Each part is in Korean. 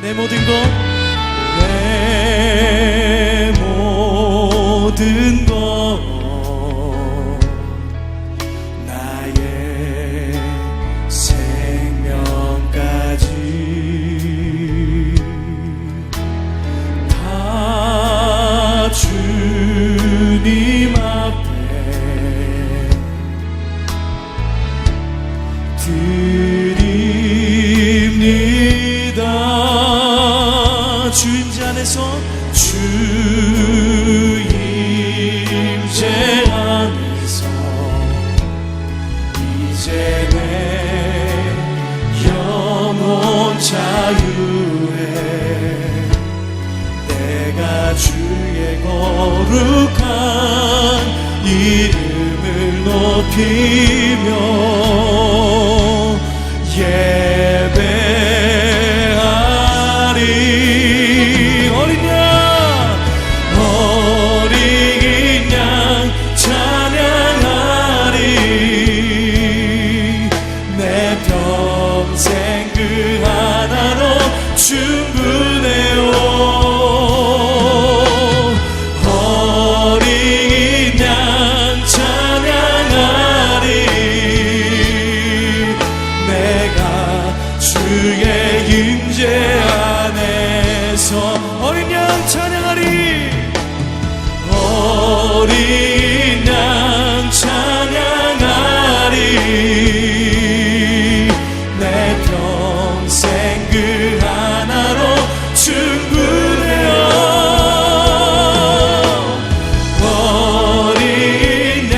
내 모든 것, 내 모든 것, 나의 생명까지 다 주님 앞에 드립니다. 주 임재 안에서, 주 임재 안에서 이제 내 영혼 자유해. 내가 주의 거룩한 이름을 높이며 예배하리. 어린 양 찬양하리. 내 평생 그 하나로 충분해요. 어린 양 찬양하리. 내가 주의 임재 안에서 어린 양 찬양하리. 어린 양 찬양하리. 내 평생 그 하나로 충분해요. 어린 양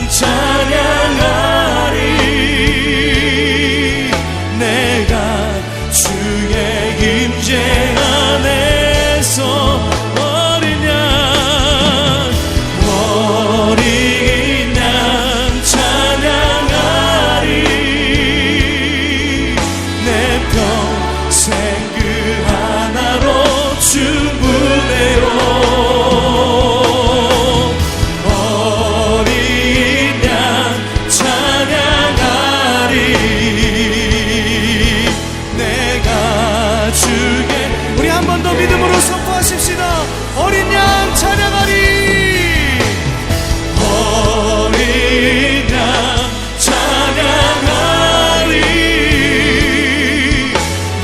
찬양하리. 내가 주의 임재 안에서 어린 양 찬양하리. 내 평생 그 하나로 충분해요. 어린 양 찬양하리. 내가 주께, 우리 한 번 더 믿음으로 선포하십시다. 어린 양 찬양하리. 어린 양 찬양하리.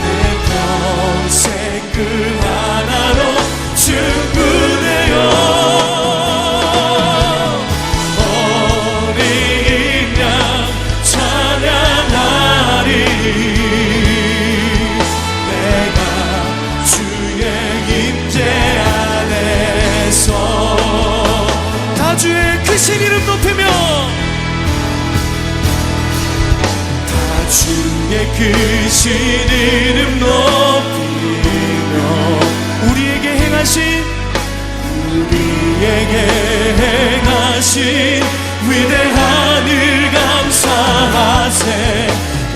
내 평생 그 하나로 충분해요. 어린 양 찬양하리. 내가 주의 임재 안에서 다 주의 크신 이름 높이며, 다 주의 크신 이름 높이며 우리에게 행하신 위대한 일 감사하세.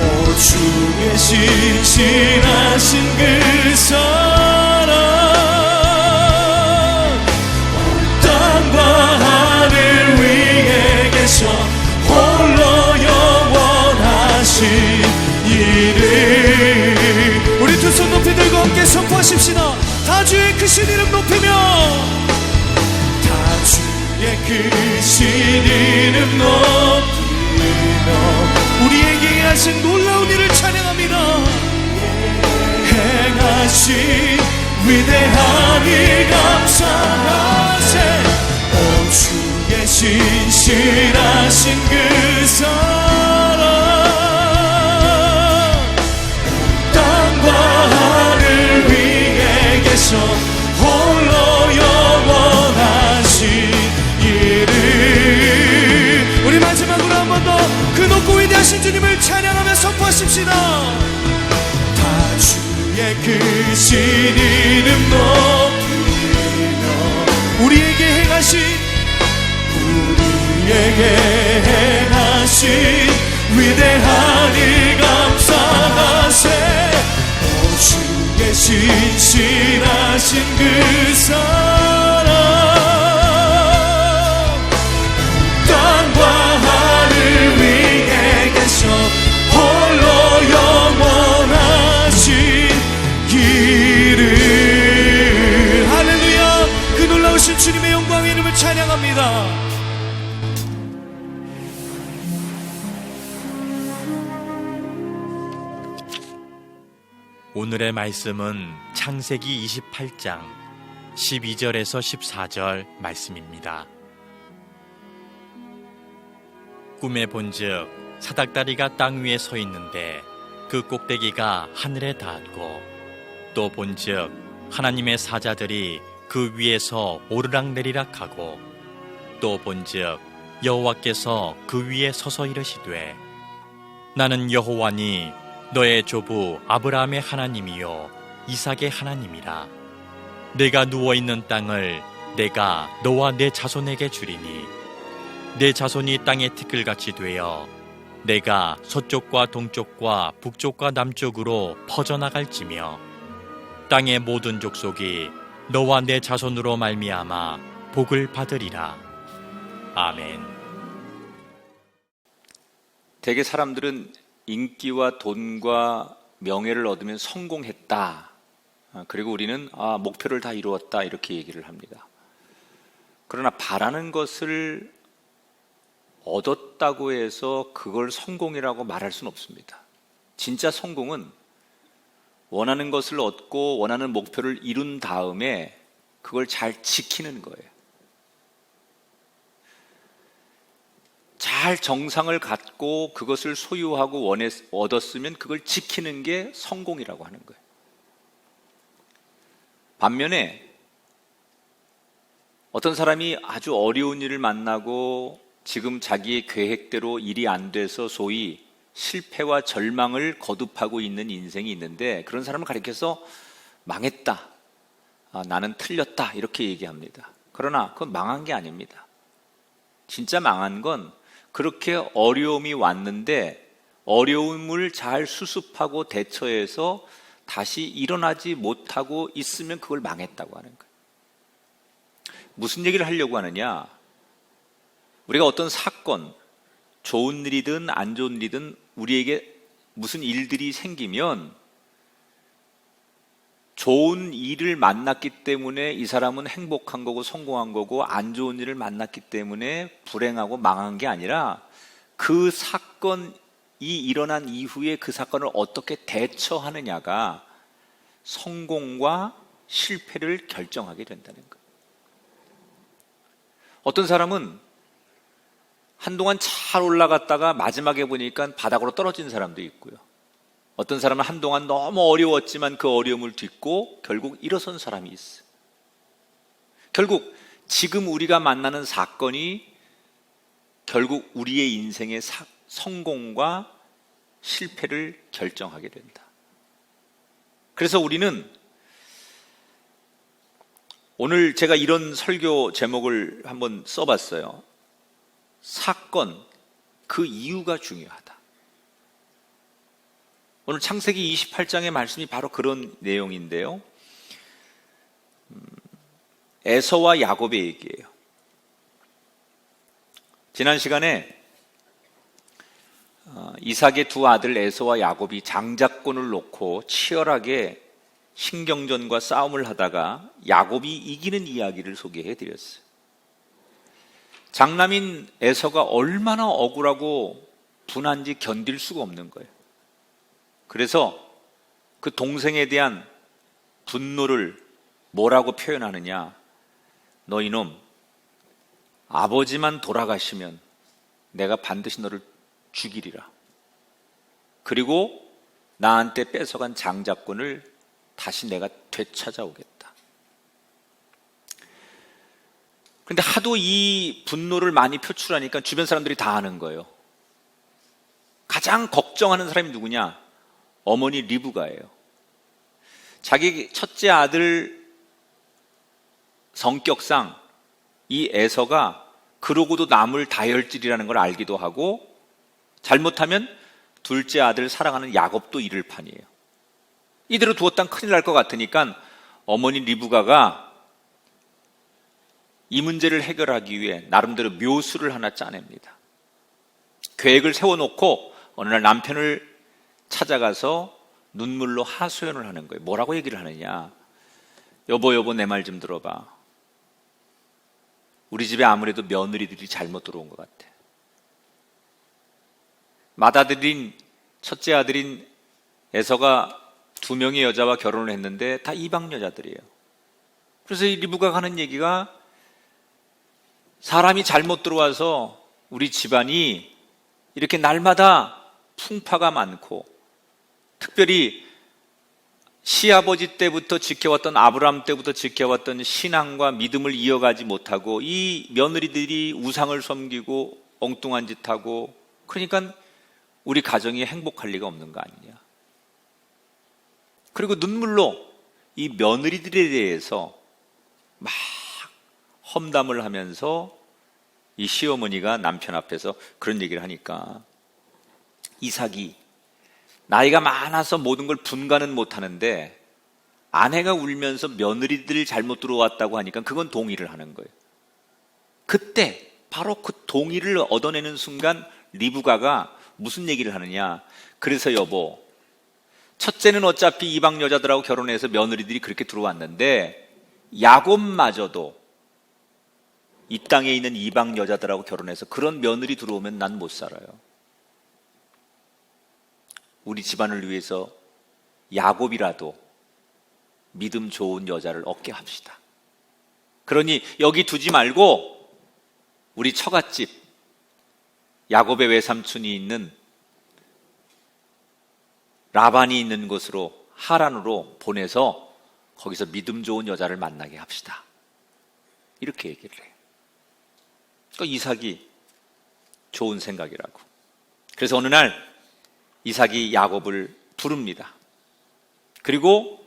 오 주의 신실하신 그 사랑, 땅과 하늘 위에 계셔 홀로 영원하신 이름. 우리 두 손 높이 들고 함께 선포하십시다. 다 주의 크신 이름 높이며, 다 주의 크신 이름 높이며 우리에게 행하신 놀라운 일을 찬양합니다. 행하신 위대한 일 감사하세. 오 주의 신실하신 그 사랑, 땅과 하늘 위에 계셔 홀로 영원하신 이름. 우리 마지막으로 한 번 더 그 높고 위대하신 주님을 찬양하며 선포하십시다. 다 주의 크신 이름 높이며 우리에게 행하신 위대한 일 감사하세. 오 주의 신실하신 그 사랑, 땅과 하늘 위에 계셔 홀로 영원하신 길. 오늘의 말씀은 창세기 28장 12절에서 14절 말씀입니다. 꿈에 본즉 사닥다리가 땅 위에 서 있는데 그 꼭대기가 하늘에 닿았고, 또 본즉 하나님의 사자들이 그 위에서 오르락내리락 하고, 또 본즉 여호와께서 그 위에 서서 이르시되, 나는 여호와니 너의 조부 아브라함의 하나님이요 이삭의 하나님이라. 내가 누워있는 땅을 내가 너와 내 자손에게 주리니 내 자손이 땅의 티끌같이 되어 내가 서쪽과 동쪽과 북쪽과 남쪽으로 퍼져나갈지며, 땅의 모든 족속이 너와 내 자손으로 말미암아 복을 받으리라. 아멘. 대개 사람들은 인기와 돈과 명예를 얻으면 성공했다, 그리고 우리는 목표를 다 이루었다, 이렇게 얘기를 합니다. 그러나 바라는 것을 얻었다고 해서 그걸 성공이라고 말할 수는 없습니다. 진짜 성공은 원하는 것을 얻고 원하는 목표를 이룬 다음에 그걸 잘 지키는 거예요. 잘 정상을 갖고 그것을 소유하고 얻었으면 그걸 지키는 게 성공이라고 하는 거예요. 반면에 어떤 사람이 아주 어려운 일을 만나고 지금 자기의 계획대로 일이 안 돼서 소위 실패와 절망을 거듭하고 있는 인생이 있는데, 그런 사람을 가리켜서 망했다, 나는 틀렸다, 이렇게 얘기합니다. 그러나 그건 망한 게 아닙니다. 진짜 망한 건 그렇게 어려움이 왔는데 어려움을 잘 수습하고 대처해서 다시 일어나지 못하고 있으면 그걸 망했다고 하는 거예요. 무슨 얘기를 하려고 하느냐? 우리가 어떤 사건, 좋은 일이든 안 좋은 일이든 우리에게 무슨 일들이 생기면 좋은 일을 만났기 때문에 이 사람은 행복한 거고 성공한 거고, 안 좋은 일을 만났기 때문에 불행하고 망한 게 아니라 그 사건이 일어난 이후에 그 사건을 어떻게 대처하느냐가 성공과 실패를 결정하게 된다는 거예요. 어떤 사람은 한동안 잘 올라갔다가 마지막에 보니까 바닥으로 떨어진 사람도 있고요. 어떤 사람은 한동안 너무 어려웠지만 그 어려움을 딛고 결국 일어선 사람이 있어요. 결국 지금 우리가 만나는 사건이 결국 우리의 인생의 성공과 실패를 결정하게 된다. 그래서 우리는 오늘 제가 이런 설교 제목을 한번 써봤어요. 사건, 그 이유가 중요하다. 오늘 창세기 28장의 말씀이 바로 그런 내용인데요. 에서와 야곱의 얘기예요. 지난 시간에 이삭의 두 아들 에서와 야곱이 장자권을 놓고 치열하게 신경전과 싸움을 하다가 야곱이 이기는 이야기를 소개해 드렸어요. 장남인 에서가 얼마나 억울하고 분한지 견딜 수가 없는 거예요. 그래서 그 동생에 대한 분노를 뭐라고 표현하느냐? 너 이놈, 아버지만 돌아가시면 내가 반드시 너를 죽이리라. 그리고 나한테 뺏어간 장자권을 다시 내가 되찾아오겠다. 그런데 하도 이 분노를 많이 표출하니까 주변 사람들이 다 아는 거예요. 가장 걱정하는 사람이 누구냐? 어머니 리브가예요. 자기 첫째 아들 성격상 이 에서가 그러고도 남을 다혈질이라는 걸 알기도 하고, 잘못하면 둘째 아들 사랑하는 야곱도 잃을 판이에요. 이대로 두었단 큰일 날 것 같으니까 어머니 리브가가 이 문제를 해결하기 위해 나름대로 묘수를 하나 짜냅니다. 계획을 세워놓고 어느 날 남편을 찾아가서 눈물로 하소연을 하는 거예요. 뭐라고 얘기를 하느냐? 여보 내 말 좀 들어봐. 우리 집에 아무래도 며느리들이 잘못 들어온 것 같아. 맏아들인 첫째 아들인 에서가 두 명의 여자와 결혼을 했는데 다 이방 여자들이에요. 그래서 이 리브가가 하는 얘기가 사람이 잘못 들어와서 우리 집안이 이렇게 날마다 풍파가 많고, 특별히 시아버지 때부터 지켜왔던, 아브라함 때부터 지켜왔던 신앙과 믿음을 이어가지 못하고 이 며느리들이 우상을 섬기고 엉뚱한 짓 하고, 그러니까 우리 가정이 행복할 리가 없는 거 아니냐. 그리고 눈물로 이 며느리들에 대해서 막 험담을 하면서 이 시어머니가 남편 앞에서 그런 얘기를 하니까, 이삭이 나이가 많아서 모든 걸 분간은 못하는데 아내가 울면서 며느리들 잘못 들어왔다고 하니까 그건 동의를 하는 거예요. 그때 바로 그 동의를 얻어내는 순간 리브가가 무슨 얘기를 하느냐. 그래서 여보, 첫째는 어차피 이방 여자들하고 결혼해서 며느리들이 그렇게 들어왔는데 야곱마저도 이 땅에 있는 이방 여자들하고 결혼해서 그런 며느리 들어오면 난 못 살아요. 우리 집안을 위해서 야곱이라도 믿음 좋은 여자를 얻게 합시다. 그러니 여기 두지 말고 우리 처갓집 야곱의 외삼촌이 있는 라반이 있는 곳으로, 하란으로 보내서 거기서 믿음 좋은 여자를 만나게 합시다. 이렇게 얘기를 해요. 그러니까 이삭이 좋은 생각이라고. 그래서 어느 날 이삭이 야곱을 부릅니다. 그리고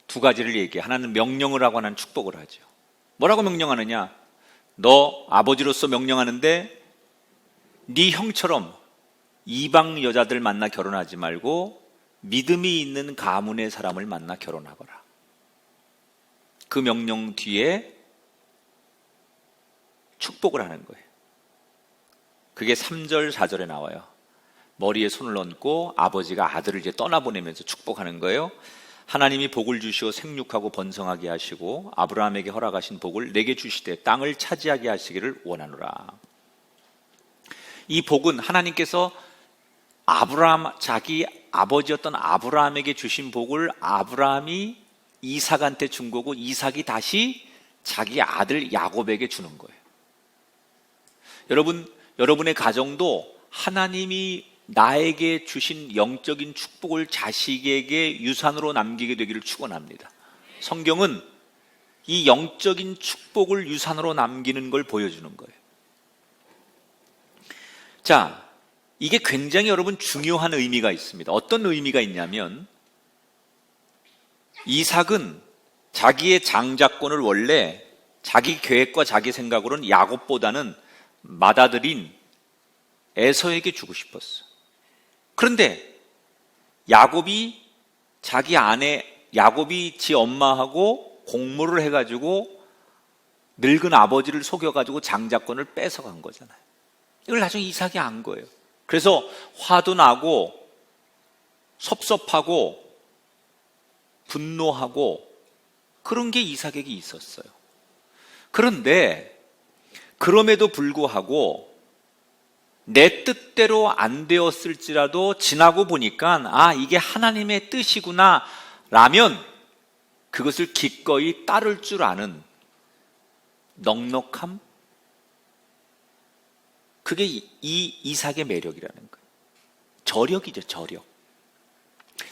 두 가지를 얘기해. 하나는 명령을 하고 하나는 축복을 하죠. 뭐라고 명령하느냐? 너 아버지로서 명령하는데 네 형처럼 이방 여자들 만나 결혼하지 말고 믿음이 있는 가문의 사람을 만나 결혼하거라. 그 명령 뒤에 축복을 하는 거예요. 그게 3절, 4절에 나와요. 머리에 손을 얹고 아버지가 아들을 이제 떠나보내면서 축복하는 거예요. 하나님이 복을 주시어 생육하고 번성하게 하시고 아브라함에게 허락하신 복을 내게 주시되 땅을 차지하게 하시기를 원하노라. 이 복은 하나님께서 자기 아버지였던 아브라함에게 주신 복을 아브라함이 이삭한테 준 거고, 이삭이 다시 자기 아들 야곱에게 주는 거예요. 여러분의 가정도 하나님이 나에게 주신 영적인 축복을 자식에게 유산으로 남기게 되기를 축원합니다. 성경은 이 영적인 축복을 유산으로 남기는 걸 보여주는 거예요. 자, 이게 굉장히 여러분 중요한 의미가 있습니다. 어떤 의미가 있냐면, 이삭은 자기의 장자권을 원래 자기 계획과 자기 생각으로는 야곱보다는 맏아들인 에서에게 주고 싶었어요. 그런데 야곱이 지 엄마하고 공모를 해가지고 늙은 아버지를 속여가지고 장자권을 뺏어간 거잖아요. 이걸 나중에 이삭이 안 거예요. 그래서 화도 나고 섭섭하고 분노하고 그런 게 이삭에게 있었어요. 그런데 그럼에도 불구하고 내 뜻대로 안 되었을지라도 지나고 보니까 이게 하나님의 뜻이구나 라면 그것을 기꺼이 따를 줄 아는 넉넉함, 그게 이 이삭의 매력이라는 거예요. 저력이죠, 저력.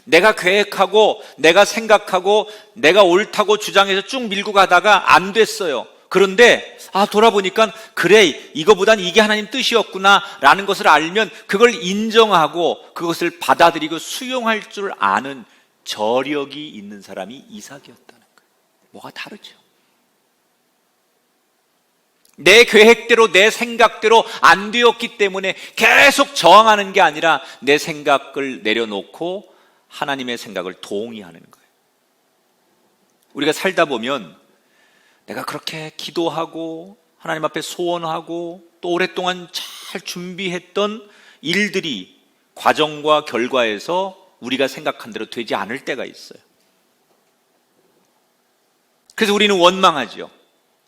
내가 계획하고 내가 생각하고 내가 옳다고 주장해서 쭉 밀고 가다가 안 됐어요. 그런데 돌아보니까 그래, 이거보단 이게 하나님 뜻이었구나 라는 것을 알면 그걸 인정하고 그것을 받아들이고 수용할 줄 아는 저력이 있는 사람이 이삭이었다는 거예요. 뭐가 다르죠? 내 계획대로 내 생각대로 안 되었기 때문에 계속 저항하는 게 아니라 내 생각을 내려놓고 하나님의 생각을 동의하는 거예요. 우리가 살다 보면 내가 그렇게 기도하고 하나님 앞에 소원하고 또 오랫동안 잘 준비했던 일들이 과정과 결과에서 우리가 생각한 대로 되지 않을 때가 있어요. 그래서 우리는 원망하죠.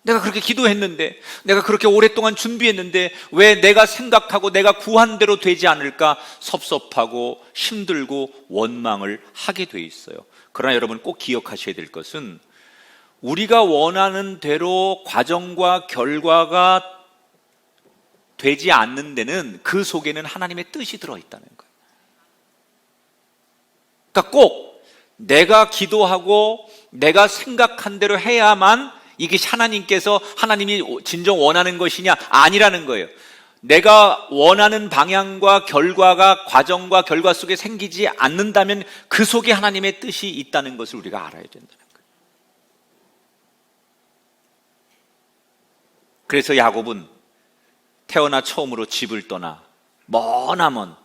내가 그렇게 기도했는데, 내가 그렇게 오랫동안 준비했는데 왜 내가 생각하고 내가 구한 대로 되지 않을까 섭섭하고 힘들고 원망을 하게 돼 있어요. 그러나 여러분 꼭 기억하셔야 될 것은 우리가 원하는 대로 과정과 결과가 되지 않는 데는 그 속에는 하나님의 뜻이 들어있다는 거예요. 그러니까 꼭 내가 기도하고 내가 생각한 대로 해야만 이게 하나님이 진정 원하는 것이냐? 아니라는 거예요. 내가 원하는 방향과 결과가 과정과 결과 속에 생기지 않는다면 그 속에 하나님의 뜻이 있다는 것을 우리가 알아야 된다는 거예요. 그래서 야곱은 태어나 처음으로 집을 떠나 머나먼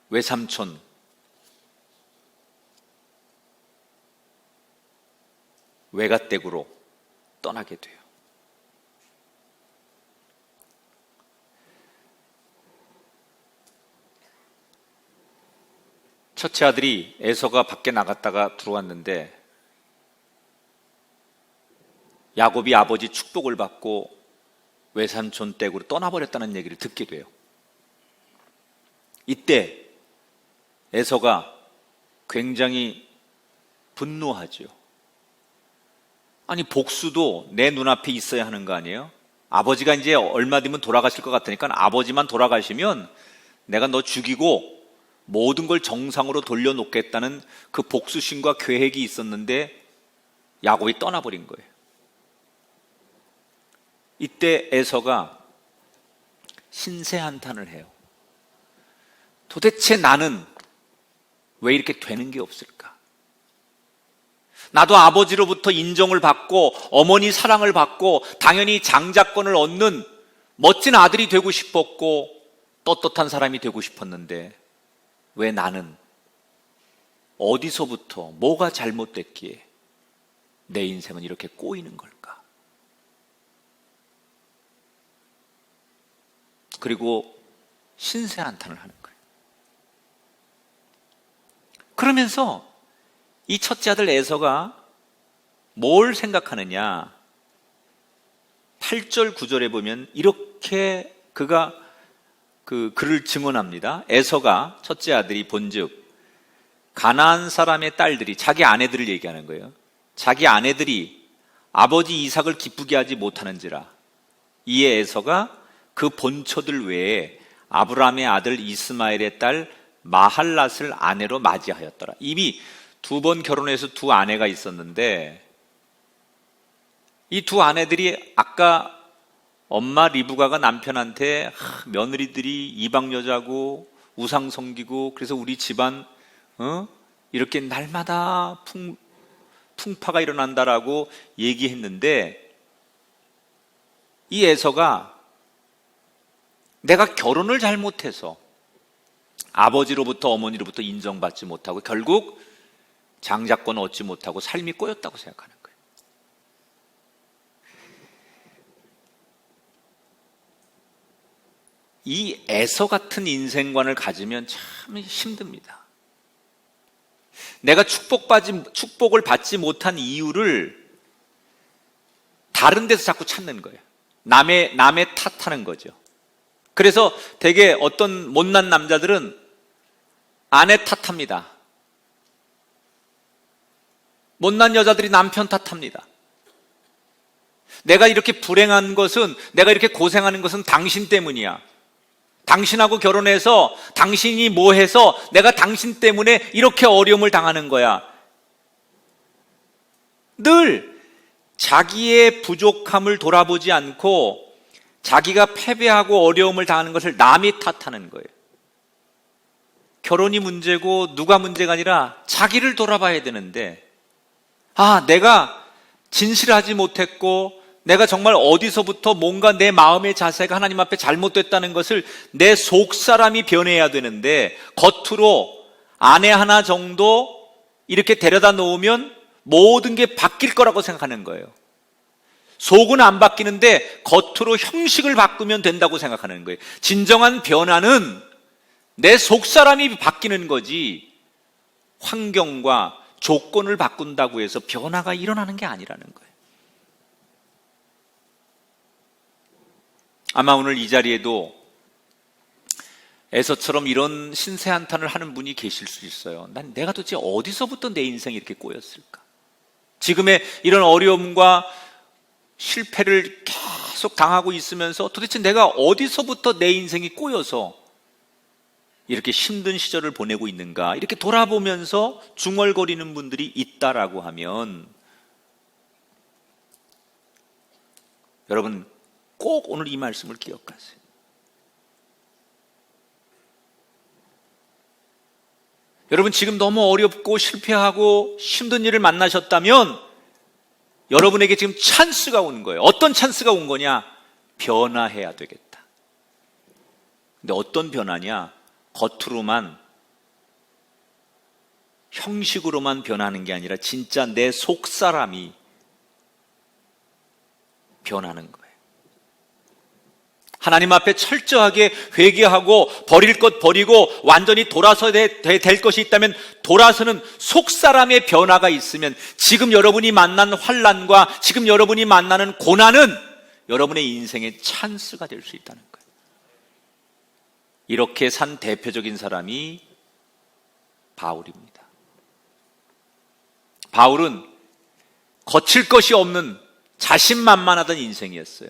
외삼촌 외가댁으로 떠나게 돼요. 첫째 아들이 에서가 밖에 나갔다가 들어왔는데 야곱이 아버지 축복을 받고 외삼촌 댁으로 떠나버렸다는 얘기를 듣게 돼요. 이때 에서가 굉장히 분노하죠. 아니 복수도 내 눈앞에 있어야 하는 거 아니에요? 아버지가 이제 얼마 뒤면 돌아가실 것 같으니까 아버지만 돌아가시면 내가 너 죽이고 모든 걸 정상으로 돌려놓겠다는 그 복수심과 계획이 있었는데 야곱이 떠나버린 거예요. 이때 에서가 신세한탄을 해요. 도대체 나는 왜 이렇게 되는 게 없을까? 나도 아버지로부터 인정을 받고 어머니 사랑을 받고 당연히 장자권을 얻는 멋진 아들이 되고 싶었고 떳떳한 사람이 되고 싶었는데 왜 나는 어디서부터 뭐가 잘못됐기에 내 인생은 이렇게 꼬이는 걸까? 그리고 신세한탄을 하는 거예요. 그러면서 이 첫째 아들 에서가 뭘 생각하느냐? 8절 9절에 보면 이렇게 그가 그 글을 증언합니다. 에서가 첫째 아들이 본즉 가나안 사람의 딸들이 자기 아내들을 얘기하는 거예요. 자기 아내들이 아버지 이삭을 기쁘게 하지 못하는지라 이에 에서가 그 본처들 외에 아브라함의 아들 이스마엘의 딸 마할랏을 아내로 맞이하였더라. 이미 2번 결혼해서 2 아내가 있었는데 이 2 아내들이 아까 엄마 리브가가 남편한테 며느리들이 이방 여자고 우상 섬기고 그래서 우리 집안 이렇게 날마다 풍파가 일어난다라고 얘기했는데 이 에서가 내가 결혼을 잘못해서 아버지로부터 어머니로부터 인정받지 못하고 결국 장자권을 얻지 못하고 삶이 꼬였다고 생각하는 거예요. 이 에서 같은 인생관을 가지면 참 힘듭니다. 내가 축복을 받지 못한 이유를 다른 데서 자꾸 찾는 거예요. 남의 탓하는 거죠. 그래서 되게 어떤 못난 남자들은 아내 탓합니다. 못난 여자들이 남편 탓합니다. 내가 이렇게 불행한 것은, 내가 이렇게 고생하는 것은 당신 때문이야. 당신하고 결혼해서 당신이 뭐 해서 내가 당신 때문에 이렇게 어려움을 당하는 거야. 늘 자기의 부족함을 돌아보지 않고 자기가 패배하고 어려움을 당하는 것을 남이 탓하는 거예요. 결혼이 문제고 누가 문제가 아니라 자기를 돌아봐야 되는데 내가 진실하지 못했고 내가 정말 어디서부터 뭔가 내 마음의 자세가 하나님 앞에 잘못됐다는 것을 내 속사람이 변해야 되는데 겉으로 아내 하나 정도 이렇게 데려다 놓으면 모든 게 바뀔 거라고 생각하는 거예요. 속은 안 바뀌는데 겉으로 형식을 바꾸면 된다고 생각하는 거예요. 진정한 변화는 내 속사람이 바뀌는 거지 환경과 조건을 바꾼다고 해서 변화가 일어나는 게 아니라는 거예요. 아마 오늘 이 자리에도 에서처럼 이런 신세한탄을 하는 분이 계실 수 있어요. 난 내가 도대체 어디서부터 내 인생이 이렇게 꼬였을까? 지금의 이런 어려움과 실패를 계속 당하고 있으면서 도대체 내가 어디서부터 내 인생이 꼬여서 이렇게 힘든 시절을 보내고 있는가? 이렇게 돌아보면서 중얼거리는 분들이 있다라고 하면 여러분 꼭 오늘 이 말씀을 기억하세요. 여러분 지금 너무 어렵고 실패하고 힘든 일을 만나셨다면 여러분에게 지금 찬스가 오는 거예요. 어떤 찬스가 온 거냐? 변화해야 되겠다. 근데 어떤 변화냐? 겉으로만 형식으로만 변하는 게 아니라 진짜 내 속사람이 변하는 거예요. 하나님 앞에 철저하게 회개하고 버릴 것 버리고 완전히 돌아서야 될 것이 있다면 돌아서는 속사람의 변화가 있으면 지금 여러분이 만난 환난과 지금 여러분이 만나는 고난은 여러분의 인생의 찬스가 될 수 있다는 거예요. 이렇게 산 대표적인 사람이 바울입니다. 바울은 거칠 것이 없는 자신만만하던 인생이었어요.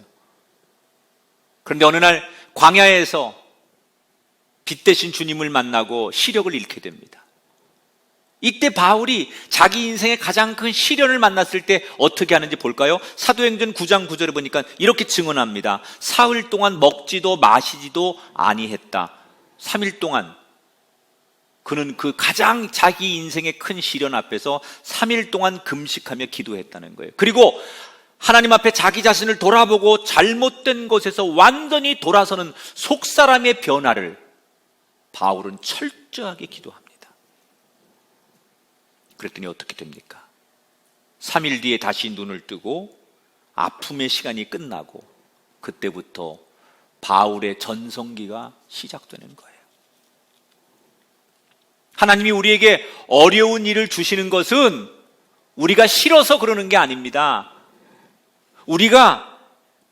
그런데 어느 날 광야에서 빛 대신 주님을 만나고 시력을 잃게 됩니다. 이때 바울이 자기 인생의 가장 큰 시련을 만났을 때 어떻게 하는지 볼까요? 사도행전 9장 9절에 보니까 이렇게 증언합니다. 사흘 동안 먹지도 마시지도 아니했다. 3일 동안 그는 그 가장 자기 인생의 큰 시련 앞에서 3일 동안 금식하며 기도했다는 거예요. 그리고 하나님 앞에 자기 자신을 돌아보고 잘못된 것에서 완전히 돌아서는 속사람의 변화를 바울은 철저하게 기도합니다. 그랬더니 어떻게 됩니까? 3일 뒤에 다시 눈을 뜨고 아픔의 시간이 끝나고 그때부터 바울의 전성기가 시작되는 거예요. 하나님이 우리에게 어려운 일을 주시는 것은 우리가 싫어서 그러는 게 아닙니다. 우리가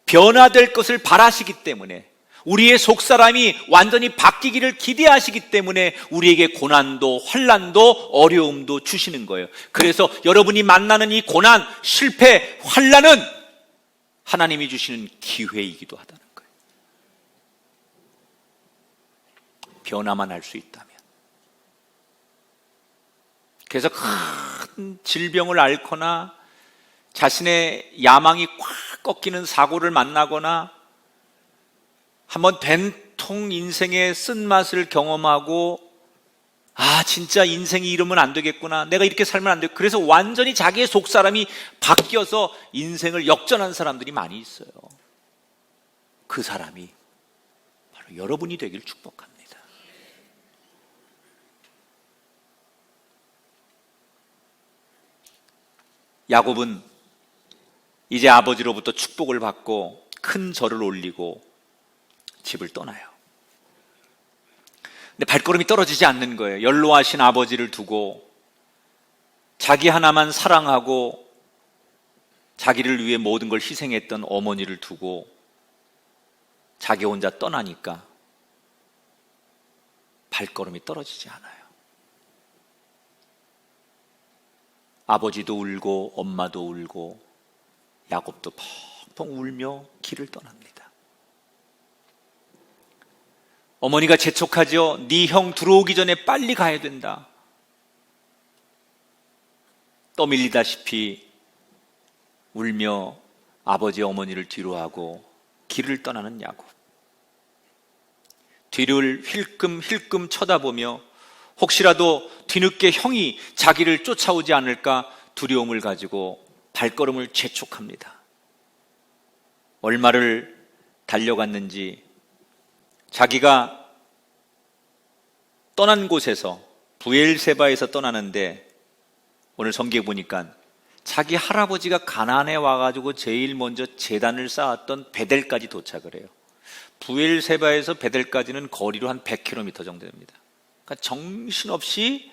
변화될 것을 바라시기 때문에 우리의 속사람이 완전히 바뀌기를 기대하시기 때문에 우리에게 고난도 환난도 어려움도 주시는 거예요. 그래서 여러분이 만나는 이 고난, 실패, 환난은 하나님이 주시는 기회이기도 하다는 거예요. 변화만 할 수 있다면. 그래서 큰 질병을 앓거나 자신의 야망이 꽉 꺾이는 사고를 만나거나 한번 된통 인생의 쓴맛을 경험하고 진짜 인생이 이러면 안 되겠구나. 내가 이렇게 살면 안 돼. 그래서 완전히 자기의 속사람이 바뀌어서 인생을 역전한 사람들이 많이 있어요. 그 사람이 바로 여러분이 되길 축복합니다. 야곱은 이제 아버지로부터 축복을 받고 큰 절을 올리고 집을 떠나요. 근데 발걸음이 떨어지지 않는 거예요. 연로하신 아버지를 두고 자기 하나만 사랑하고 자기를 위해 모든 걸 희생했던 어머니를 두고 자기 혼자 떠나니까 발걸음이 떨어지지 않아요. 아버지도 울고 엄마도 울고 야곱도 펑펑 울며 길을 떠납니다. 어머니가 재촉하죠. 네 형 들어오기 전에 빨리 가야 된다. 떠밀리다시피 울며 아버지 어머니를 뒤로하고 길을 떠나는 야곱. 뒤를 힐끔힐끔 쳐다보며 혹시라도 뒤늦게 형이 자기를 쫓아오지 않을까 두려움을 가지고 발걸음을 재촉합니다. 얼마를 달려갔는지 자기가 떠난 곳에서 브엘세바에서 떠나는데 오늘 성경에 보니까 자기 할아버지가 가나안에 와가지고 제일 먼저 제단을 쌓았던 베델까지 도착을 해요. 브엘세바에서 베델까지는 거리로 한 100km 정도 됩니다. 그러니까 정신없이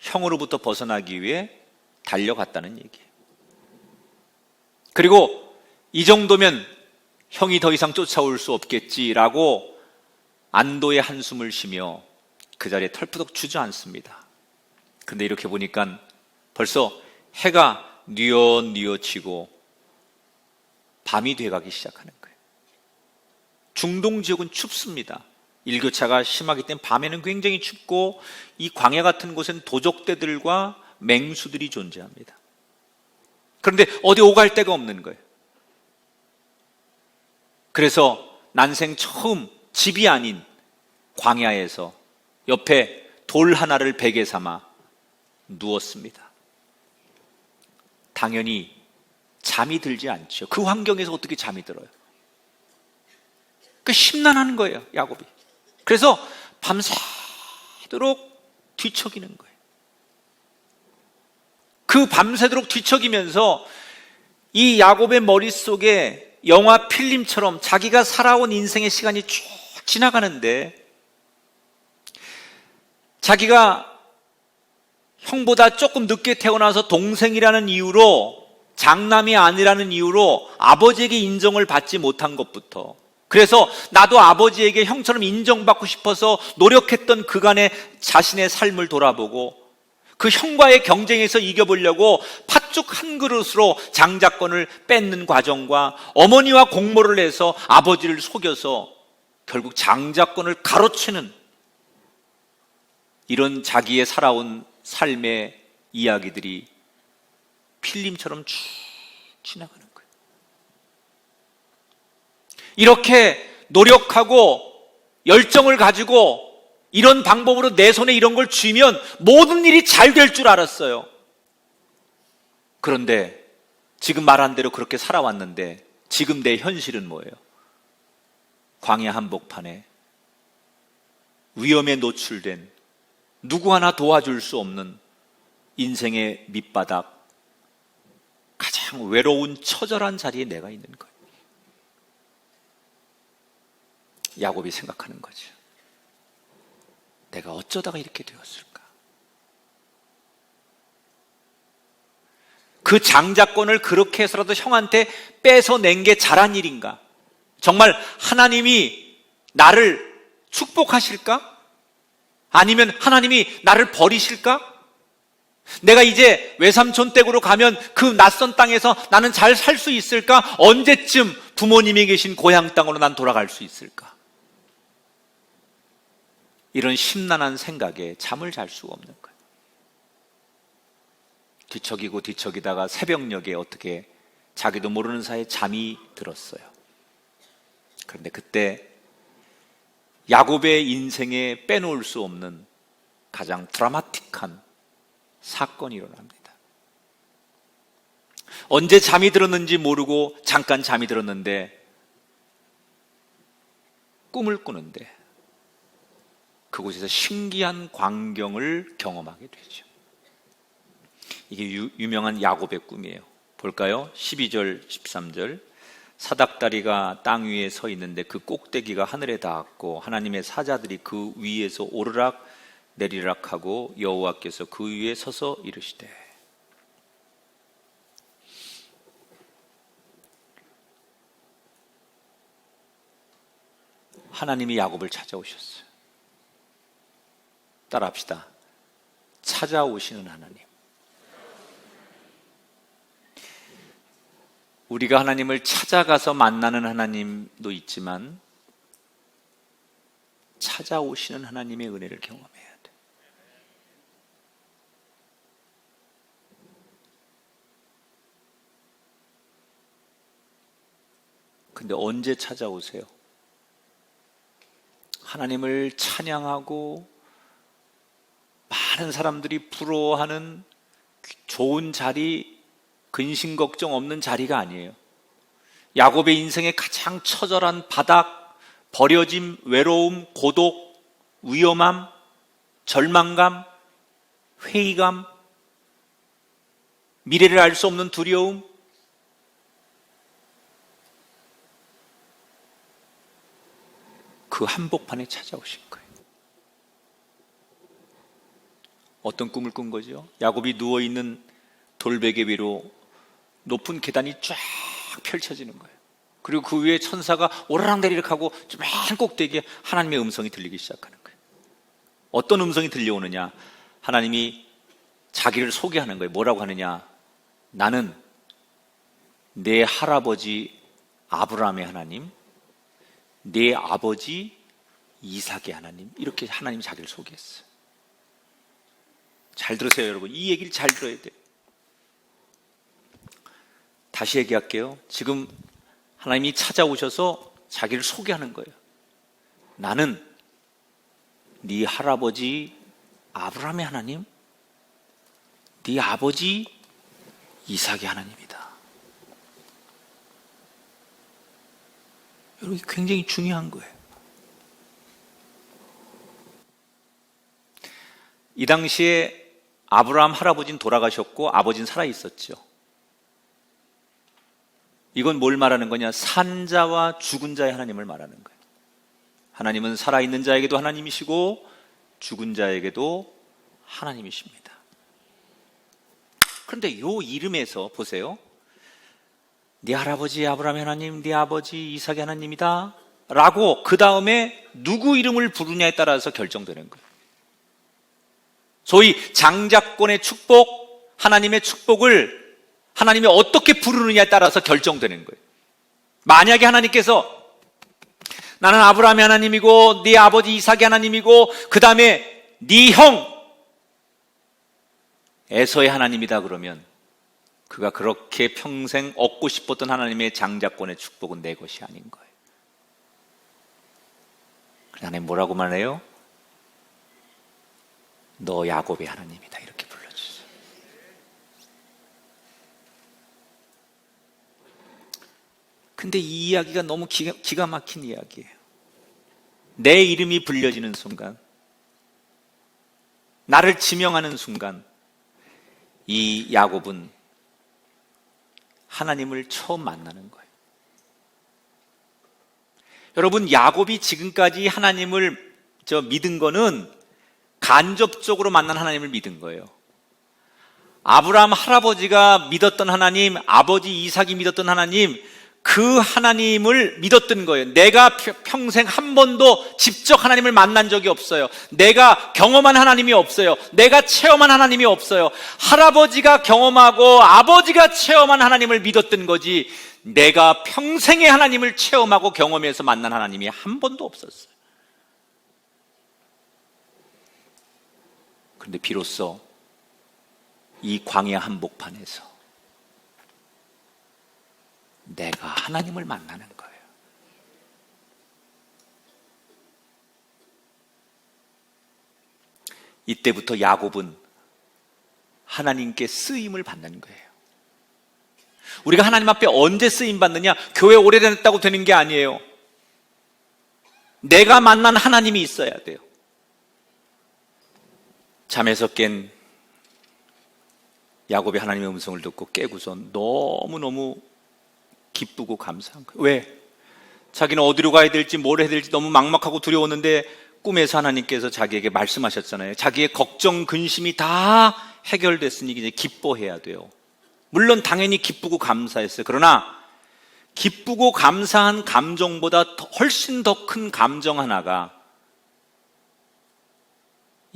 형으로부터 벗어나기 위해 달려갔다는 얘기예요. 그리고 이 정도면 형이 더 이상 쫓아올 수 없겠지라고 안도의 한숨을 쉬며 그 자리에 털푸덕 주저앉습니다. 그런데 이렇게 보니까 벌써 해가 뉘엿뉘엿지고 밤이 돼가기 시작하는 거예요. 중동 지역은 춥습니다. 일교차가 심하기 때문에 밤에는 굉장히 춥고 이 광야 같은 곳엔 도적대들과 맹수들이 존재합니다. 그런데 어디 오갈 데가 없는 거예요. 그래서 난생 처음 집이 아닌 광야에서 옆에 돌 하나를 베개 삼아 누웠습니다. 당연히 잠이 들지 않죠. 그 환경에서 어떻게 잠이 들어요? 그 심란한 거예요, 야곱이. 그래서 밤새도록 뒤척이는 거예요. 그 밤새도록 뒤척이면서 이 야곱의 머릿속에 영화 필름처럼 자기가 살아온 인생의 시간이 쭉 지나가는데, 자기가 형보다 조금 늦게 태어나서 동생이라는 이유로, 장남이 아니라는 이유로 아버지에게 인정을 받지 못한 것부터, 그래서 나도 아버지에게 형처럼 인정받고 싶어서 노력했던 그간의 자신의 삶을 돌아보고 그 형과의 경쟁에서 이겨보려고 팥죽 한 그릇으로 장자권을 뺏는 과정과 어머니와 공모를 해서 아버지를 속여서 결국 장자권을 가로채는 이런 자기의 살아온 삶의 이야기들이 필름처럼 쭉 지나가는 거예요. 이렇게 노력하고 열정을 가지고 이런 방법으로 내 손에 이런 걸 쥐면 모든 일이 잘 될 줄 알았어요. 그런데 지금 말한 대로 그렇게 살아왔는데 지금 내 현실은 뭐예요? 광야 한복판에 위험에 노출된 누구 하나 도와줄 수 없는 인생의 밑바닥, 가장 외로운 처절한 자리에 내가 있는 거예요. 야곱이 생각하는 거죠. 내가 어쩌다가 이렇게 되었을까? 그 장자권을 그렇게 해서라도 형한테 뺏어낸 게 잘한 일인가? 정말 하나님이 나를 축복하실까? 아니면 하나님이 나를 버리실까? 내가 이제 외삼촌 댁으로 가면 그 낯선 땅에서 나는 잘 살 수 있을까? 언제쯤 부모님이 계신 고향 땅으로 난 돌아갈 수 있을까? 이런 심란한 생각에 잠을 잘 수가 없는 거예요. 뒤척이고 뒤척이다가 새벽녘에 어떻게 자기도 모르는 사이에 잠이 들었어요. 그런데 그때 야곱의 인생에 빼놓을 수 없는 가장 드라마틱한 사건이 일어납니다. 언제 잠이 들었는지 모르고 잠깐 잠이 들었는데 꿈을 꾸는데 그곳에서 신기한 광경을 경험하게 되죠. 이게 유명한 야곱의 꿈이에요. 볼까요? 12절, 13절. 사닥다리가 땅 위에 서 있는데 그 꼭대기가 하늘에 닿았고 하나님의 사자들이 그 위에서 오르락 내리락 하고 여호와께서 그 위에 서서 이르시되. 하나님이 야곱을 찾아오셨어요. 따라합시다. 찾아오시는 하나님. 우리가 하나님을 찾아가서 만나는 하나님도 있지만 찾아오시는 하나님의 은혜를 경험해야 돼. 근데 언제 찾아오세요? 하나님을 찬양하고 많은 사람들이 부러워하는 좋은 자리, 근심 걱정 없는 자리가 아니에요. 야곱의 인생의 가장 처절한 바닥, 버려짐, 외로움, 고독, 위험함, 절망감, 회의감, 미래를 알 수 없는 두려움, 그 한복판에 찾아오신 거예요. 어떤 꿈을 꾼 거죠? 야곱이 누워있는 돌베개 위로 높은 계단이 쫙 펼쳐지는 거예요. 그리고 그 위에 천사가 오르락내리락 하고 좀 꼭대기에 하나님의 음성이 들리기 시작하는 거예요. 어떤 음성이 들려오느냐? 하나님이 자기를 소개하는 거예요. 뭐라고 하느냐? 나는 내 할아버지 아브라함의 하나님, 내 아버지 이삭의 하나님, 이렇게 하나님이 자기를 소개했어요. 잘 들으세요, 여러분. 이 얘기를 잘 들어야 돼요. 다시 얘기할게요. 지금 하나님이 찾아오셔서 자기를 소개하는 거예요. 나는 네 할아버지 아브라함의 하나님, 네 아버지 이삭의 하나님이다. 여러분, 굉장히 중요한 거예요. 이 당시에 아브라함 할아버지는 돌아가셨고 아버지는 살아 있었죠. 이건 뭘 말하는 거냐? 산자와 죽은 자의 하나님을 말하는 거예요. 하나님은 살아있는 자에게도 하나님이시고 죽은 자에게도 하나님이십니다. 그런데 이 이름에서 보세요. 네 할아버지 아브라함의 하나님, 네 아버지 이삭의 하나님이다 라고 그 다음에 누구 이름을 부르냐에 따라서 결정되는 거예요. 소위 장자권의 축복, 하나님의 축복을 하나님이 어떻게 부르느냐에 따라서 결정되는 거예요. 만약에 하나님께서 나는 아브라함의 하나님이고 네 아버지 이삭의 하나님이고 그 다음에 네 형 에서의 하나님이다 그러면 그가 그렇게 평생 얻고 싶었던 하나님의 장자권의 축복은 내 것이 아닌 거예요. 그래서 하나님 뭐라고 말해요? 너 야곱의 하나님이다 이렇게 불러주세요. 근데 이 이야기가 너무 기가 막힌 이야기예요. 내 이름이 불려지는 순간, 나를 지명하는 순간 이 야곱은 하나님을 처음 만나는 거예요. 여러분, 야곱이 지금까지 하나님을 믿은 거는 간접적으로 만난 하나님을 믿은 거예요. 아브라함 할아버지가 믿었던 하나님, 아버지 이삭이 믿었던 하나님, 그 하나님을 믿었던 거예요. 내가 평생 한 번도 직접 하나님을 만난 적이 없어요. 내가 경험한 하나님이 없어요. 내가 체험한 하나님이 없어요. 할아버지가 경험하고 아버지가 체험한 하나님을 믿었던 거지 내가 평생의 하나님을 체험하고 경험해서 만난 하나님이 한 번도 없었어요. 그런데 비로소 이 광야 한복판에서 내가 하나님을 만나는 거예요. 이때부터 야곱은 하나님께 쓰임을 받는 거예요. 우리가 하나님 앞에 언제 쓰임 받느냐? 교회 오래됐다고 되는 게 아니에요. 내가 만난 하나님이 있어야 돼요. 잠에서 깬 야곱이 하나님의 음성을 듣고 깨고서 너무너무 기쁘고 감사한 거예요. 왜? 자기는 어디로 가야 될지 뭘 해야 될지 너무 막막하고 두려웠는데 꿈에서 하나님께서 자기에게 말씀하셨잖아요. 자기의 걱정, 근심이 다 해결됐으니 이제 기뻐해야 돼요. 물론 당연히 기쁘고 감사했어요. 그러나 기쁘고 감사한 감정보다 훨씬 더 큰 감정 하나가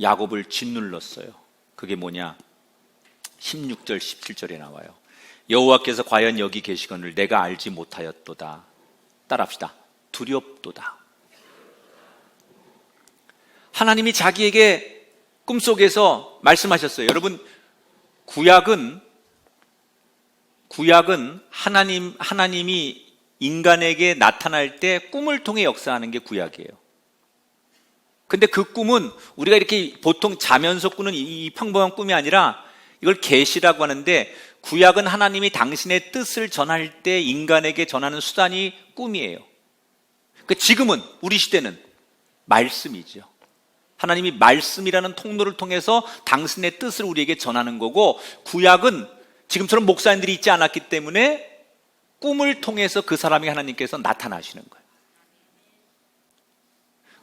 야곱을 짓눌렀어요. 그게 뭐냐? 16절, 17절에 나와요. 여호와께서 과연 여기 계시거늘 내가 알지 못하였도다. 따라합시다. 두렵도다. 하나님이 자기에게 꿈속에서 말씀하셨어요. 여러분, 구약은 하나님이 인간에게 나타날 때 꿈을 통해 역사하는 게 구약이에요. 근데 그 꿈은 우리가 이렇게 보통 자면서 꾸는 이 평범한 꿈이 아니라 이걸 계시라고 하는데, 구약은 하나님이 당신의 뜻을 전할 때 인간에게 전하는 수단이 꿈이에요. 그러니까 지금은 우리 시대는 말씀이죠. 하나님이 말씀이라는 통로를 통해서 당신의 뜻을 우리에게 전하는 거고, 구약은 지금처럼 목사님들이 있지 않았기 때문에 꿈을 통해서 그 사람이 하나님께서 나타나시는 거예요.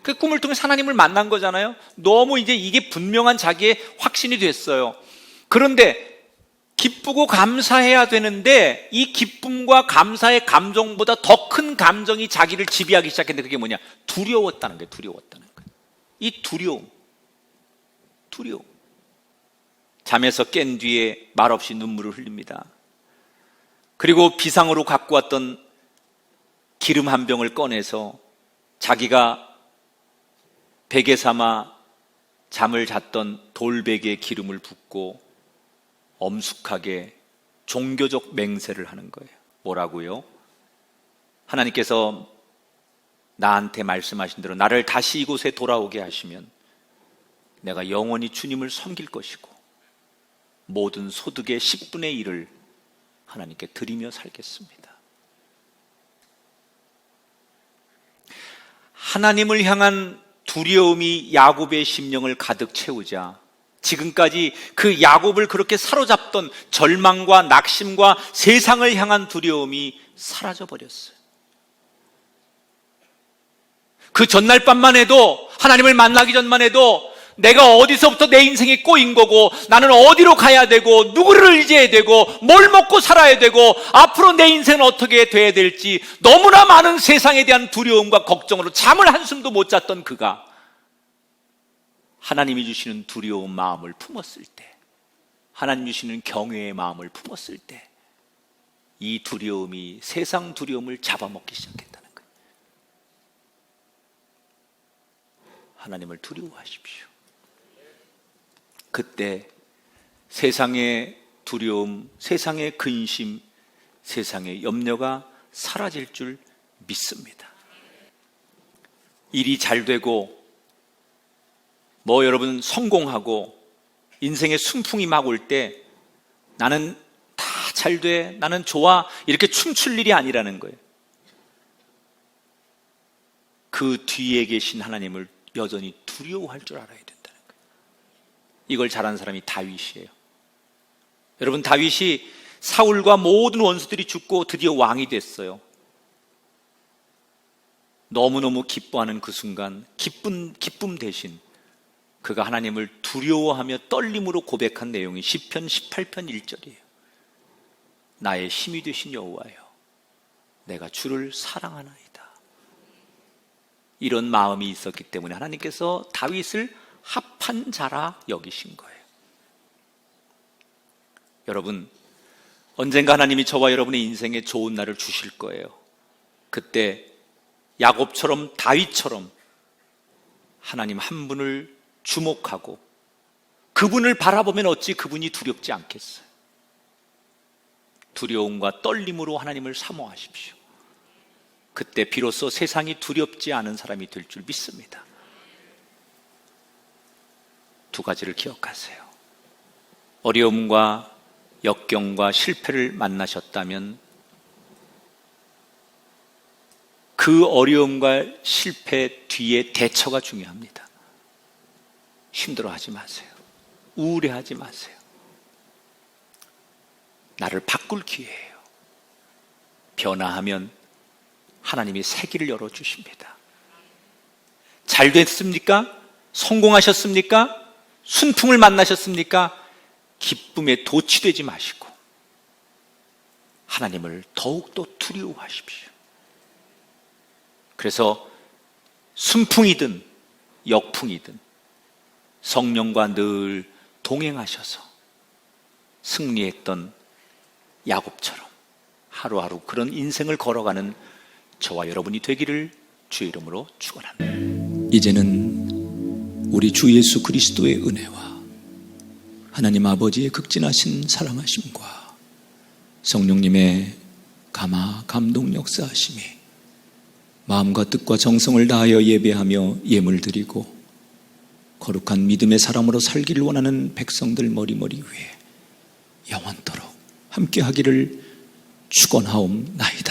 그 꿈을 통해서 하나님을 만난 거잖아요. 너무 이제 이게 분명한 자기의 확신이 됐어요. 그런데 기쁘고 감사해야 되는데 이 기쁨과 감사의 감정보다 더 큰 감정이 자기를 지배하기 시작했는데 그게 뭐냐? 두려웠다는 거예요. 두려웠다는 거예요. 이 두려움. 잠에서 깬 뒤에 말없이 눈물을 흘립니다. 그리고 비상으로 갖고 왔던 기름 한 병을 꺼내서 자기가 베개 삼아 잠을 잤던 돌베개에 기름을 붓고 엄숙하게 종교적 맹세를 하는 거예요. 뭐라고요? 하나님께서 나한테 말씀하신 대로 나를 다시 이곳에 돌아오게 하시면 내가 영원히 주님을 섬길 것이고 모든 소득의 10분의 1을 하나님께 드리며 살겠습니다. 하나님을 향한 두려움이 야곱의 심령을 가득 채우자 지금까지 그 야곱을 그렇게 사로잡던 절망과 낙심과 세상을 향한 두려움이 사라져 버렸어요. 그 전날 밤만 해도, 하나님을 만나기 전만 해도 내가 어디서부터 내 인생이 꼬인 거고, 나는 어디로 가야 되고, 누구를 의지해야 되고, 뭘 먹고 살아야 되고, 앞으로 내 인생은 어떻게 돼야 될지 너무나 많은 세상에 대한 두려움과 걱정으로 잠을 한숨도 못 잤던 그가 하나님이 주시는 두려운 마음을 품었을 때, 하나님 주시는 경외의 마음을 품었을 때 이 두려움이 세상 두려움을 잡아먹기 시작했다는 거예요. 하나님을 두려워하십시오. 그때 세상의 두려움, 세상의 근심, 세상의 염려가 사라질 줄 믿습니다. 일이 잘 되고 여러분 성공하고 인생의 순풍이 막 올 때 나는 다 잘 돼, 나는 좋아, 이렇게 춤출 일이 아니라는 거예요. 그 뒤에 계신 하나님을 여전히 두려워할 줄 알아야 된다는 거예요. 이걸 잘한 사람이 다윗이에요. 여러분, 다윗이 사울과 모든 원수들이 죽고 드디어 왕이 됐어요. 너무너무 기뻐하는 그 순간 기쁨 대신 그가 하나님을 두려워하며 떨림으로 고백한 내용이 시편 18편 1절이에요. 나의 힘이 되신 여호와여, 내가 주를 사랑하나이다. 이런 마음이 있었기 때문에 하나님께서 다윗을 합한 자라 여기신 거예요. 여러분, 언젠가 하나님이 저와 여러분의 인생에 좋은 날을 주실 거예요. 그때 야곱처럼 다윗처럼 하나님 한 분을 주목하고 그분을 바라보면 어찌 그분이 두렵지 않겠어요? 두려움과 떨림으로 하나님을 사모하십시오. 그때 비로소 세상이 두렵지 않은 사람이 될 줄 믿습니다. 두 가지를 기억하세요. 어려움과 역경과 실패를 만나셨다면 그 어려움과 실패 뒤에 대처가 중요합니다. 힘들어하지 마세요. 우울해하지 마세요. 나를 바꿀 기회예요. 변화하면 하나님이 새 길을 열어주십니다. 잘 됐습니까? 성공하셨습니까? 순풍을 만나셨습니까? 기쁨에 도취되지 마시고 하나님을 더욱더 두려워하십시오. 그래서 순풍이든 역풍이든 성령과 늘 동행하셔서 승리했던 야곱처럼 하루하루 그런 인생을 걸어가는 저와 여러분이 되기를 주의 이름으로 축원합니다. 이제는 우리 주 예수 그리스도의 은혜와 하나님 아버지의 극진하신 사랑하심과 성령님의 감동 역사하심이 마음과 뜻과 정성을 다하여 예배하며 예물 드리고 거룩한 믿음의 사람으로 살기를 원하는 백성들 머리머리 위에 영원토록 함께하기를 축원하옵나이다.